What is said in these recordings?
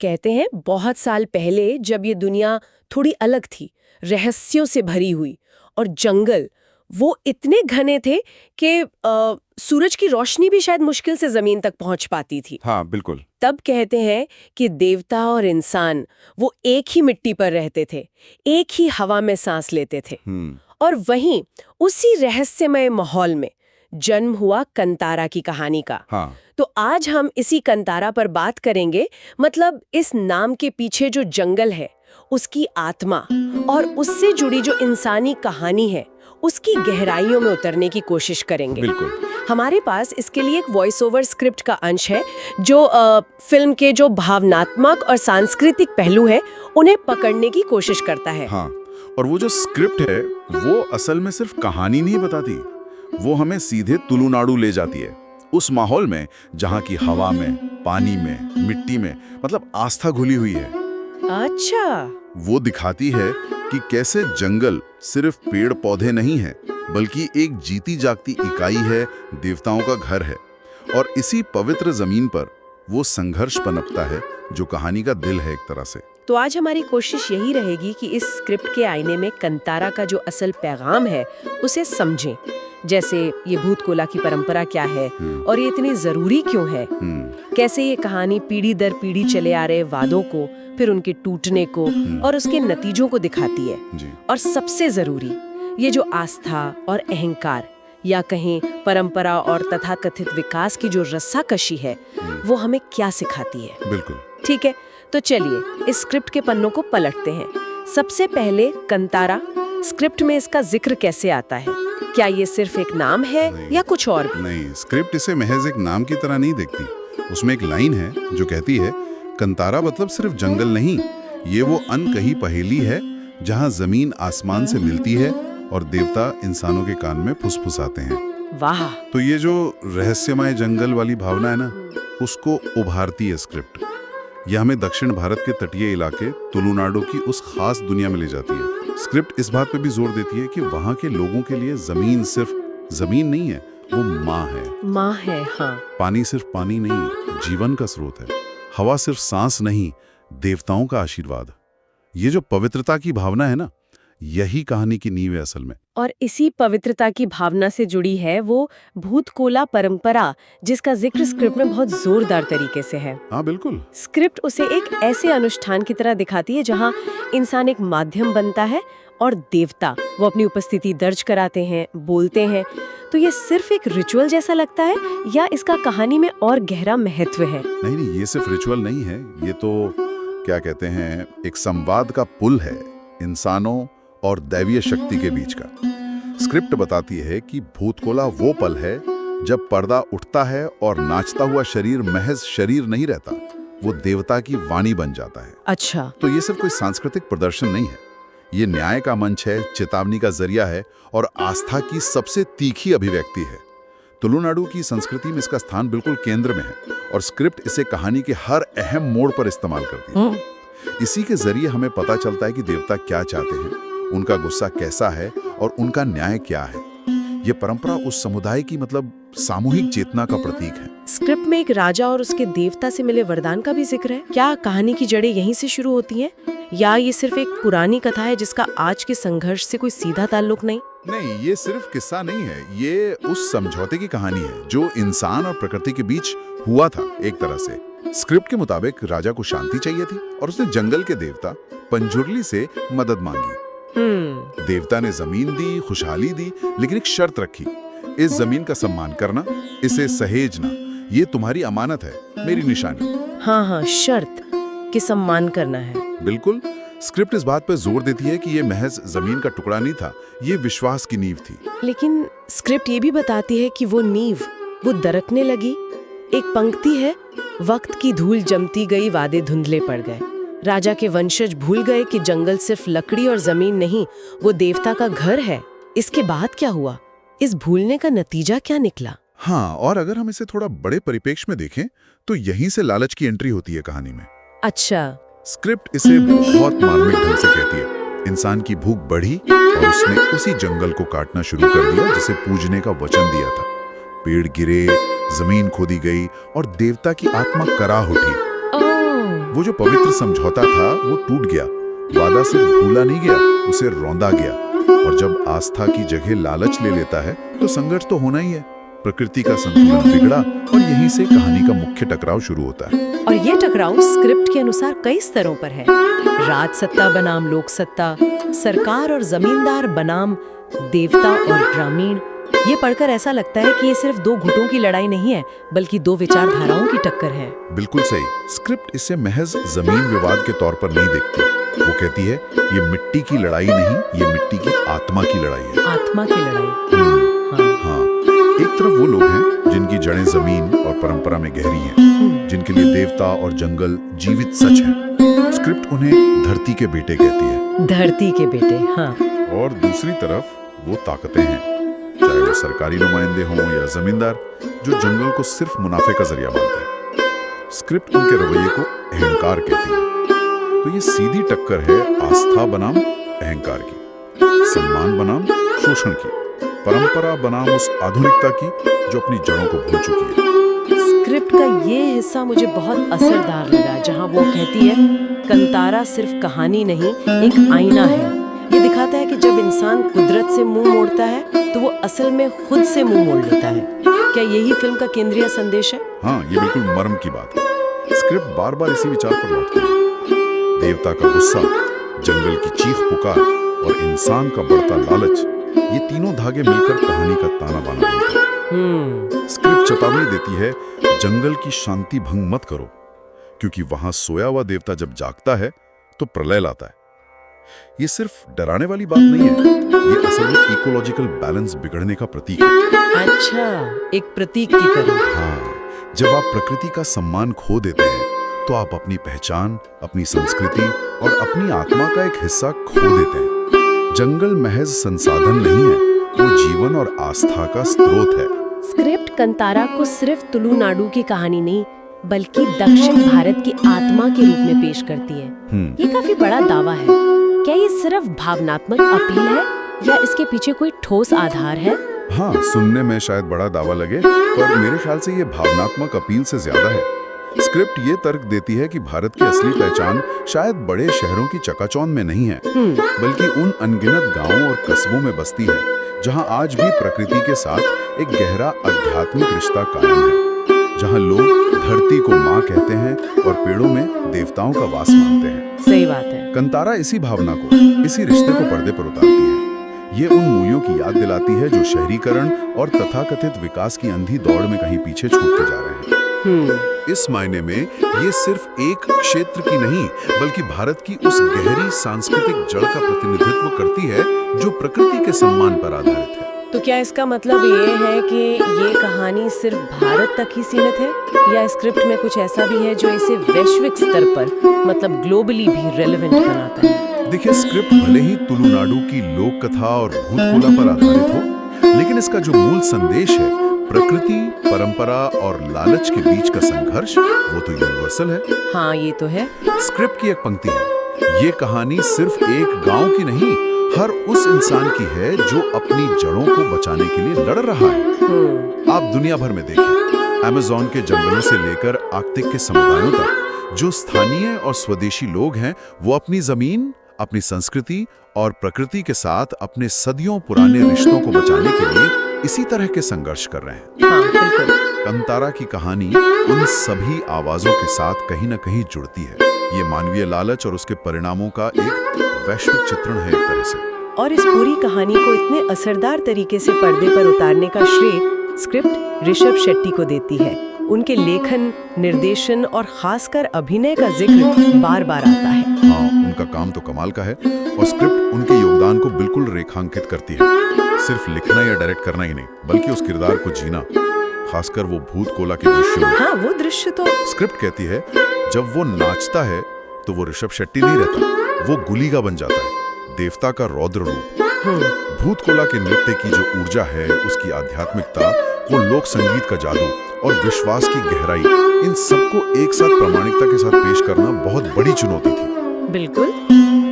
कहते हैं बहुत साल पहले जब ये दुनिया थोड़ी अलग थी, रहस्यों से भरी हुई, और जंगल वो इतने घने थे कि सूरज की रोशनी भी शायद मुश्किल से जमीन तक पहुंच पाती थी। हाँ बिल्कुल। तब कहते हैं कि देवता और इंसान वो एक ही मिट्टी पर रहते थे, एक ही हवा में सांस लेते थे। और वहीं उसी रहस्यमय माहौल में जन्म हुआ कंतारा की कहानी का। हाँ। तो आज हम इसी कंतारा पर बात करेंगे, मतलब इस नाम के पीछे जो जंगल है, उसकी आत्मा और उससे जुड़ी जो इंसानी कहानी है, उसकी गहराइयों में उतरने की कोशिश करेंगे। बिल्कुल। हमारे पास इसके लिए एक वॉइस ओवर स्क्रिप्ट का अंश है जो फिल्म के जो भावनात्मक और सांस्कृतिक पहलू है उन्हें पकड़ने की कोशिश करता है। हाँ, और वो जो स्क्रिप्ट है वो असल में सिर्फ कहानी नहीं बताती, वो हमें सीधे तुलुनाडु ले जाती है, उस माहौल में जहाँ की हवा में, पानी में, मिट्टी में मतलब आस्था घुली हुई है। अच्छा। वो दिखाती है कि कैसे जंगल सिर्फ पेड़ पौधे नहीं है, बल्कि एक जीती जागती इकाई है, देवताओं का घर है। और इसी पवित्र जमीन पर वो संघर्ष पनपता है जो कहानी का दिल है एक तरह से। तो आज हमारी कोशिश यही रहेगी कि इस स्क्रिप्ट के आईने में कंतारा का जो असल पैगाम है उसे समझें, जैसे ये भूतकोला की परंपरा क्या है और ये इतनी जरूरी क्यों है, कैसे ये कहानी पीढ़ी दर पीढ़ी चले आ रहे वादों को, फिर उनके टूटने को और उसके नतीजों को दिखाती है। और सबसे जरूरी ये जो आस्था और अहंकार या कहें परंपरा और तथाकथित विकास की जो रस्साकशी है वो हमें क्या सिखाती है। बिल्कुल। ठीक है, तो चलिए इस स्क्रिप्ट के पन्नों को पलटते हैं। सबसे पहले कंतारा, स्क्रिप्ट में इसका जिक्र कैसे आता है? क्या ये सिर्फ एक नाम है या कुछ और भी? नहीं, स्क्रिप्ट इसे महज एक नाम की तरह नहीं देखती। उसमें एक लाइन है जो कहती है कंतारा मतलब सिर्फ जंगल नहीं, ये वो अनकही पहेली है जहाँ जमीन आसमान से मिलती है और देवता इंसानों के कान में फुसफुसाते हैं। वाह। तो ये जो रहस्यमय जंगल वाली भावना है ना, उसको उभारती है स्क्रिप्ट। यह हमें दक्षिण भारत के तटीय इलाके तुलुनाडु की उस खास दुनिया में ले जाती है। स्क्रिप्ट इस बात पे भी जोर देती है कि वहाँ के लोगों के लिए जमीन सिर्फ जमीन नहीं है, वो माँ है। माँ है, हाँ। पानी सिर्फ पानी नहीं, जीवन का स्रोत है। हवा सिर्फ सांस नहीं, देवताओं का आशीर्वाद। ये जो पवित्रता की भावना है ना, यही कहानी की नींव है असल में। और इसी पवित्रता की भावना से जुड़ी है वो भूतकोला परंपरा, जिसका जिक्र स्क्रिप्ट में बहुत जोरदार तरीके से है। हाँ बिल्कुल। स्क्रिप्ट उसे एक ऐसे अनुष्ठान की तरह दिखाती है जहाँ इंसान एक माध्यम बनता है और देवता वो अपनी उपस्थिति दर्ज कराते हैं, बोलते हैं। तो ये सिर्फ एक रिचुअल जैसा लगता है या इसका कहानी में और गहरा महत्व है? नहीं, ये सिर्फ रिचुअल नहीं है, ये तो क्या कहते हैं, एक संवाद का पुल है इंसानों और दैवीय शक्ति के बीच का। स्क्रिप्ट बताती है कि भूतकोला वो पल है जब पर्दा उठता है और नाचता हुआ शरीर महज शरीर नहीं रहता, वो देवता की वाणी बन जाता है। अच्छा। तो ये सिर्फ कोई सांस्कृतिक प्रदर्शन नहीं है, ये न्याय का मंच है, चेतावनी का जरिया है और आस्था की सबसे तीखी अभिव्यक्ति है। तुलुनाडु की संस्कृति में इसका स्थान बिल्कुल केंद्र में है और स्क्रिप्ट इसे कहानी के हर अहम मोड़ पर इस्तेमाल करती है। इसी के जरिए हमें पता चलता है कि देवता क्या चाहते हैं, उनका गुस्सा कैसा है और उनका न्याय क्या है। ये परंपरा उस समुदाय की मतलब सामूहिक चेतना का प्रतीक है। स्क्रिप्ट में एक राजा और उसके देवता से मिले वरदान का भी जिक्र है। क्या कहानी की जड़ें यहीं से शुरू होती हैं या ये सिर्फ एक पुरानी कथा है जिसका आज के संघर्ष से कोई सीधा ताल्लुक नहीं? नहीं, ये सिर्फ किस्सा नहीं है, ये उस समझौते की कहानी है जो इंसान और प्रकृति के बीच हुआ था एक तरह से। स्क्रिप्ट के मुताबिक राजा को शांति चाहिए थी और उसने जंगल के देवता पंजुर्ली से मदद मांगी। देवता ने जमीन दी, खुशहाली दी, लेकिन एक शर्त रखी, इस जमीन का सम्मान करना, इसे सहेजना, ये तुम्हारी अमानत है, मेरी निशानी। हाँ, शर्त कि सम्मान करना है। बिल्कुल। स्क्रिप्ट इस बात पर जोर देती है कि ये महज जमीन का टुकड़ा नहीं था, ये विश्वास की नींव थी। लेकिन स्क्रिप्ट ये भी बताती है कि वो नींव वो दरकने लगी। एक पंक्ति है, वक्त की धूल जमती गई, वादे धुंधले पड़ गए। राजा के वंशज भूल गए कि जंगल सिर्फ लकड़ी और जमीन नहीं, वो देवता का घर है। इसके बाद क्या हुआ? इस भूलने का नतीजा क्या निकला? हाँ, और अगर हम इसे थोड़ा बड़े परिप्रेक्ष्य में देखें तो यहीं से लालच की एंट्री होती है कहानी में। अच्छा। स्क्रिप्ट इसे बहुत मार्मिक ढंग से कहती है। इंसान की भूख बढ़ी और उसने उसी जंगल को काटना शुरू कर दिया जिसे पूजने का वचन दिया था। पेड़ गिरे, जमीन खोदी गई और देवता की आत्मा कराह उठी। वो जो पवित्र समझौता था वो टूट गया। वादा सिर्फ भूला नहीं गया, उसे रौंदा गया। और जब आस्था की जगह लालच ले लेता है तो संघर्ष तो होना ही है। प्रकृति का संतुलन बिगड़ा और यहीं से कहानी का मुख्य टकराव शुरू होता है। और ये टकराव स्क्रिप्ट के अनुसार कई स्तरों पर है। राज सत्ता बनाम लोक सत्ता, सरकार और जमींदार बनाम देवता और ग्रामीण। ये पढ़कर ऐसा लगता है कि ये सिर्फ दो गुटों की लड़ाई नहीं है, बल्कि दो विचारधाराओं की टक्कर है। बिल्कुल सही। स्क्रिप्ट इसे महज जमीन विवाद के तौर पर नहीं देखती। वो कहती है ये मिट्टी की लड़ाई नहीं, ये मिट्टी की आत्मा की लड़ाई है। आत्मा की लड़ाई। हाँ। एक तरफ वो लोग हैं जिनकी जड़ें जमीन और परंपरा में गहरी हैं, जिनके लिए देवता और जंगल जीवित सच है। स्क्रिप्ट उन्हें धरती के बेटे कहती है। धरती के बेटे, हाँ। और दूसरी तरफ वो ताकतें हैं, चाहे वो सरकारी नुमाइंदे हों या जमींदार, जो जंगल को सिर्फ मुनाफे का जरिया मानते हैं। स्क्रिप्ट उनके रवैये को अहंकार कहती है। तो ये सीधी टक्कर है आस्था बनाम अहंकार की, सम्मान बनाम शोषण की, परंपरा बनाम उस आधुनिकता की जो अपनी जड़ों को भूल चुकी है। स्क्रिप्ट का ये हिस्सा मुझे बहुत असरदार लगा, जहाँ वो कहती है कंतारा सिर्फ कहानी नहीं, एक आईना है। ये दिखाता है कि जब इंसान कुदरत से मुंह मोड़ता है तो वो असल में खुद से मुंह मोड़ लेता है। क्या यही फिल्म का केंद्रीय संदेश है? हाँ, ये बिल्कुल मर्म की बात है। स्क्रिप्ट बार बार इसी विचार पर लौटती है। देवता का गुस्सा, जंगल की चीख पुकार और इंसान का बढ़ता लालच, ये तीनों धागे मिलकर कहानी का ताना बाना बनते हैं। स्क्रिप्ट चेतावनी देती है, जंगल की शांति भंग मत करो, क्योंकि वहां सोया हुआ देवता जब जागता है तो प्रलय लाता है। ये सिर्फ डराने वाली बात नहीं है, ये असल में इकोलॉजिकल बैलेंस बिगड़ने का प्रतीक है। अच्छा, एक प्रतीक की तरह। हाँ, जब आप प्रकृति का सम्मान खो देते हैं तो आप अपनी पहचान, अपनी संस्कृति और अपनी आत्मा का एक हिस्सा खो देते हैं। जंगल महज संसाधन नहीं है, वो जीवन और आस्था का स्रोत है। स्क्रिप्ट कंतारा को सिर्फ तुलुनाडु की कहानी नहीं, बल्कि दक्षिण भारत की आत्मा के रूप में पेश करती है। ये काफी बड़ा दावा है। क्या ये सिर्फ भावनात्मक अपील है या इसके पीछे कोई ठोस आधार है? हाँ, सुनने में शायद बड़ा दावा लगे, पर मेरे ख्याल से ये भावनात्मक अपील से ज्यादा है। स्क्रिप्ट ये तर्क देती है कि भारत की असली पहचान शायद बड़े शहरों की चकाचौंध में नहीं है, बल्कि उन अनगिनत गांवों और कस्बों में बसती है, जहां आज भी प्रकृति के साथ एक गहरा आध्यात्मिक रिश्ता कायम है, जहां लोग धरती को माँ कहते हैं और पेड़ों में देवताओं का वास मानते हैं। सही बात है। कंतारा इसी भावना को, इसी रिश्ते को पर्दे पर उतारती है। ये उन मूल्यों की याद दिलाती है जो शहरीकरण और तथाकथित विकास की अंधी दौड़ में कहीं पीछे छूटते जा रहे हैं। इस मायने में ये सिर्फ एक क्षेत्र की नहीं, बल्कि भारत की उस गहरी सांस्कृतिक जड़ का प्रतिनिधित्व करती है जो प्रकृति के सम्मान पर आधारित है। तो क्या इसका मतलब ये है कि ये कहानी सिर्फ भारत तक ही सीमित है, या स्क्रिप्ट में कुछ ऐसा भी है जो इसे वैश्विक स्तर पर, मतलब ग्लोबली भी रेलेवेंट बनाता है? देखिए, स्क्रिप्ट भले ही तुलुनाडु की लोक कथा और भूतकोला पर आधारित हो, लेकिन इसका जो मूल संदेश है, प्रकृति, परंपरा और लालच के बीच का संघर्ष, वो तो यूनिवर्सल है। हाँ, ये तो है। स्क्रिप्ट की एक पंक्ति है, ये कहानी सिर्फ एक गांव की नहीं, हर उस इंसान की है जो अपनी जड़ों को बचाने के लिए लड़ रहा है। आप दुनिया भर में देखें, अमेज़न के जंगलों से लेकर आर्कटिक के समुदायों तक, जो स्थानीय और स्वदेशी लोग हैं, वो अपनी जमीन, अपनी संस्कृति और प्रकृति के साथ अपने सदियों पुराने रिश्तों को बचाने के लिए इसी तरह के संघर्ष कर रहे हैं। हाँ, बिल्कुल। कंतारा की कहानी उन सभी आवाजों के साथ कहीं न कहीं जुड़ती है। ये मानवीय लालच और उसके परिणामों का एक वैश्विक चित्रण है एक तरह से। और इस पूरी कहानी को इतने असरदार तरीके से पर्दे पर उतारने का श्रेय स्क्रिप्ट ऋषभ शेट्टी को देती है। उनके लेखन, निर्देशन और खासकर अभिनय का जिक्र बार बार आता है। हाँ, उनका काम तो कमाल का है और स्क्रिप्ट उनके योगदान को बिल्कुल रेखांकित करती है। सिर्फ लिखना या डायरेक्ट करना ही नहीं, बल्कि उस किरदार को जीना, खासकर वो भूतकोला के दृश्य में। हाँ, वो दृश्य तो स्क्रिप्ट कहती है, जब वो नाचता है तो वो ऋषभ शेट्टी नहीं रहता, वो गुलीगा बन जाता है, देवता का रौद्र रूप। भूतकोला के नृत्य की जो ऊर्जा है, उसकी आध्यात्मिकता, वो लोक संगीत का जादू और विश्वास की गहराई, इन सबको एक साथ प्रामाणिकता के साथ पेश करना बहुत बड़ी चुनौती थी। बिल्कुल।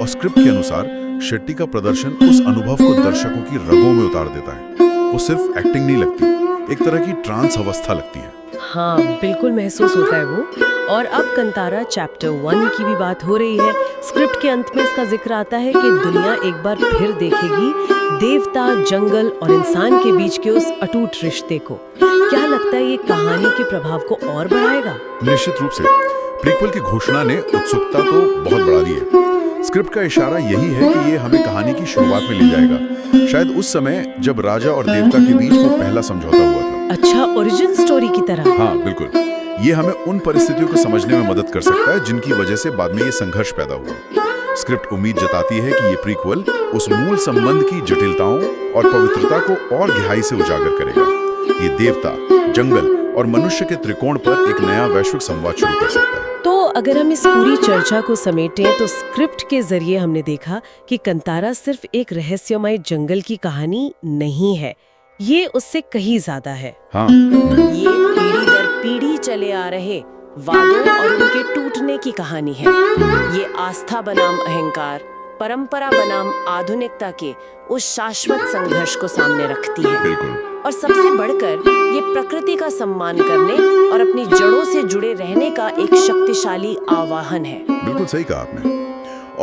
और स्क्रिप्ट के अनुसार शेट्टी का प्रदर्शन उस अनुभव को दर्शकों की रगों में उतार देता है। वो सिर्फ एक्टिंग नहीं लगती, एक तरह की ट्रांस अवस्था लगती है। हाँ, बिल्कुल महसूस होता है वो। और अब कंतारा चैप्टर 1 की भी बात हो रही है। स्क्रिप्ट के अंत में इसका जिक्र आता है कि दुनिया एक बार फिर देखेगी देवता, जंगल और इंसान के बीच के उस अटूट रिश्ते को। क्या लगता है ये कहानी के प्रभाव को और बढ़ाएगा? निश्चित रूप से प्रीक्वल की घोषणा ने उत्सुकता तो बहुत बढ़ा दी है। स्क्रिप्ट का इशारा यही है कि ये हमें कहानी की शुरुआत में ले जाएगा, शायद उस समय जब राजा और देवता के बीच वो पहला समझौता हुआ था। अच्छा, ओरिजिन स्टोरी की तरह। हाँ बिल्कुल, ये हमें उन परिस्थितियों को समझने में मदद कर सकता है जिनकी वजह से बाद में ये संघर्ष पैदा हुआ। स्क्रिप्ट उम्मीद जताती है कि ये प्रीक्वल उस मूल संबंध की जटिलताओं और पवित्रता को और गहराई से उजागर करेगा। ये देवता, जंगल और मनुष्य के त्रिकोण पर एक नया वैश्विक संवाद शुरू कर सकता है। तो अगर हम इस पूरी चर्चा को समेटें तो स्क्रिप्ट के जरिए हमने देखा कि कंतारा सिर्फ एक रहस्यमय जंगल की कहानी नहीं है, ये उससे कहीं ज्यादा है। हाँ, ये पीढ़ी दर पीढ़ी चले आ रहे वादों और उनके टूटने की कहानी है। ये आस्था बनाम अहंकार, परंपरा बनाम आधुनिकता के उस शाश्वत संघर्ष को सामने रखती है। बिल्कुल। और सबसे बढ़कर ये प्रकृति का सम्मान करने और अपनी जड़ों से जुड़े रहने का एक शक्तिशाली आह्वान है। बिल्कुल सही कहा आपने।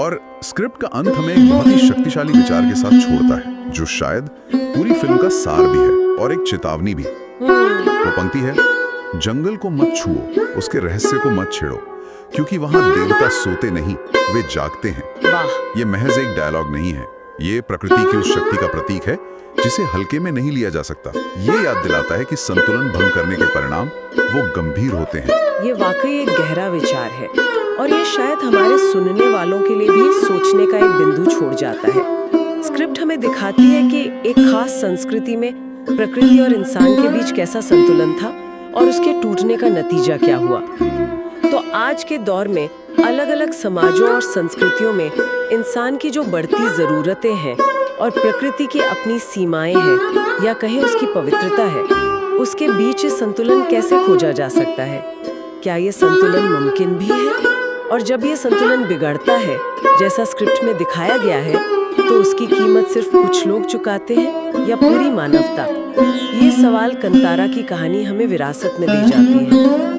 और स्क्रिप्ट का अंत हमें एक बहुत ही शक्तिशाली विचार के साथ छोड़ता है, जो शायद पूरी फिल्म का सार भी है और एक चेतावनी भी। वो पंक्ति है, जंगल को मत छुओ, उसके रहस्य को मत छेड़ो, क्योंकि वहां देवता सोते नहीं, वे जागते हैं। वाह! ये महज एक डायलॉग नहीं है, ये प्रकृति की उस शक्ति का प्रतीक है जिसे हल्के में नहीं लिया जा सकता। ये याद दिलाता है कि संतुलन भंग करने के परिणाम वो गंभीर होते हैं। ये वाकई एक गहरा विचार है और ये शायद हमारे सुनने वालों के लिए भी सोचने का एक बिंदु छोड़ जाता है। स्क्रिप्ट हमें दिखाती है कि एक खास संस्कृति में प्रकृति और इंसान के बीच कैसा संतुलन था और उसके टूटने का नतीजा क्या हुआ। तो आज के दौर में अलग अलग समाजों और संस्कृतियों में इंसान की जो बढ़ती जरूरतें हैं और प्रकृति की अपनी सीमाएं हैं या कहें उसकी पवित्रता है, उसके बीच ये संतुलन कैसे खोजा जा सकता है? क्या ये संतुलन मुमकिन भी है? और जब ये संतुलन बिगड़ता है, जैसा स्क्रिप्ट में दिखाया गया है, तो उसकी कीमत सिर्फ कुछ लोग चुकाते हैं या पूरी मानवता? ये सवाल कंतारा की कहानी हमें विरासत में दे जाती है।